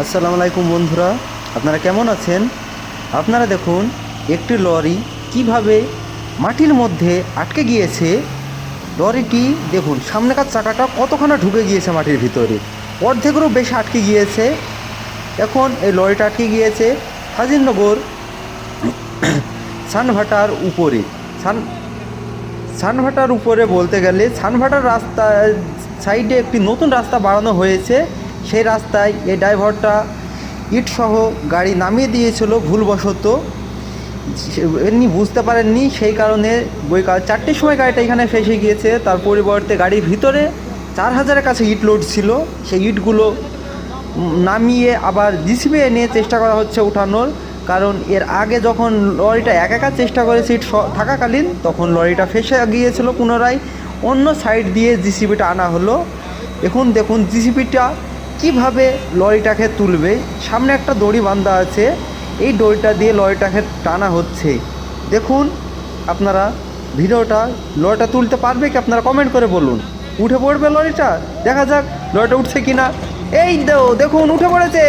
আসসালামু আলাইকুম বন্ধুরা, আপনারা কেমন আছেন? আপনারা দেখুন একটি লরি কিভাবে মাটির মধ্যে আটকে গিয়েছে। লরিটি দেখুন সামনেকার চাকাটা কতখানা ঢুকে গিয়েছে মাটির ভিতরে, অর্ধেকেরও বেশি আটকে গিয়েছে। এখন এই লরিটা আটকে গিয়েছে হাজিরনগর সানভাটার উপরে। সানভাটার উপরে বলতে গেলে সানভাটার রাস্তা সাইডে একটি নতুন রাস্তা বাড়ানো হয়েছে। সেই রাস্তায় এই ড্রাইভারটা ইটসহ গাড়ি নামিয়ে দিয়েছিল ভুলবশত, এমনি বুঝতে পারেননি, সেই কারণে বৈকাল 4টের সময় গাড়িটা এখানে ফেসে গিয়েছে। তার পরিবর্তে গাড়ির ভিতরে 4000-এর কাছে ইট লোড ছিল। সেই ইটগুলো নামিয়ে আবার জিসিবি এনে চেষ্টা করা হচ্ছে উঠানোর, কারণ এর আগে যখন লরিটা একা চেষ্টা করে সিট থাকাকালীন তখন লরিটা ফেসে গিয়েছিল। পুনরায় অন্য সাইড দিয়ে জিসিবিটা আনা হলো। এখন দেখুন জিসিবিটা কিভাবে লরিটাকে তুলবে। সামনে একটা দড়ি বাঁধা আছে, এই দড়িটা দিয়ে লরিটাকে টানা হচ্ছে। দেখুন আপনারা ভিডিওটা, লরিটা তুলতে পারবে কি আপনারা কমেন্ট করে বলুন। উঠে পড়বে লরিটা, দেখা যাক লরিটা উঠছে কিনা। এই দেখুন উঠে পড়েছে,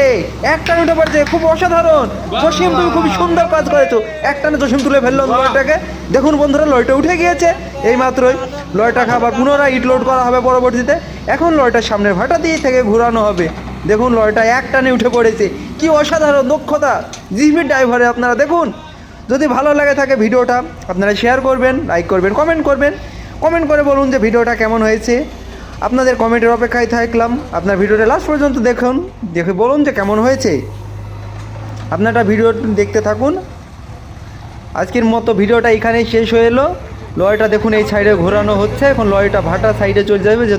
একটানে উঠে পড়েছে, খুব অসাধারণ। জসিম তুমি খুবই সুন্দর কাজ করেছো, একটানে জসিম তুলে ফেললো লরিটাকে। দেখুন বন্ধুরা লরিটা উঠে গিয়েছে এই মাত্রই। লরিটাকে আবার পুনরায় ইট লোড করা হবে পরবর্তীতে। এখন লরিটার সামনের ভাটা দিয়ে থেকে ঘোরানো হবে। দেখুন লরিটা একটানে উঠে পড়েছে, কি অসাধারণ দক্ষতা জিপি ড্রাইভারে। আপনারা দেখুন, যদি ভালো লাগে থাকে ভিডিওটা আপনারা শেয়ার করবেন, লাইক করবেন, কমেন্ট করে বলুন যে ভিডিওটা কেমন হয়েছে। আপনাদের কমেন্টের অপেক্ষায় থাকলাম। আপনার ভিডিওটা লাস্ট পর্যন্ত দেখুন, দেখে বলুন যে কেমন হয়েছে। আপনারা ভিডিও দেখতে থাকুন। আজকের মতো ভিডিওটা এখানেই শেষ হয়ে এলো। লরিটা দেখুন এই সাইডে ঘোরানো হচ্ছে, এখন লরিটা ভাটা সাইডে চলে যাবে। যে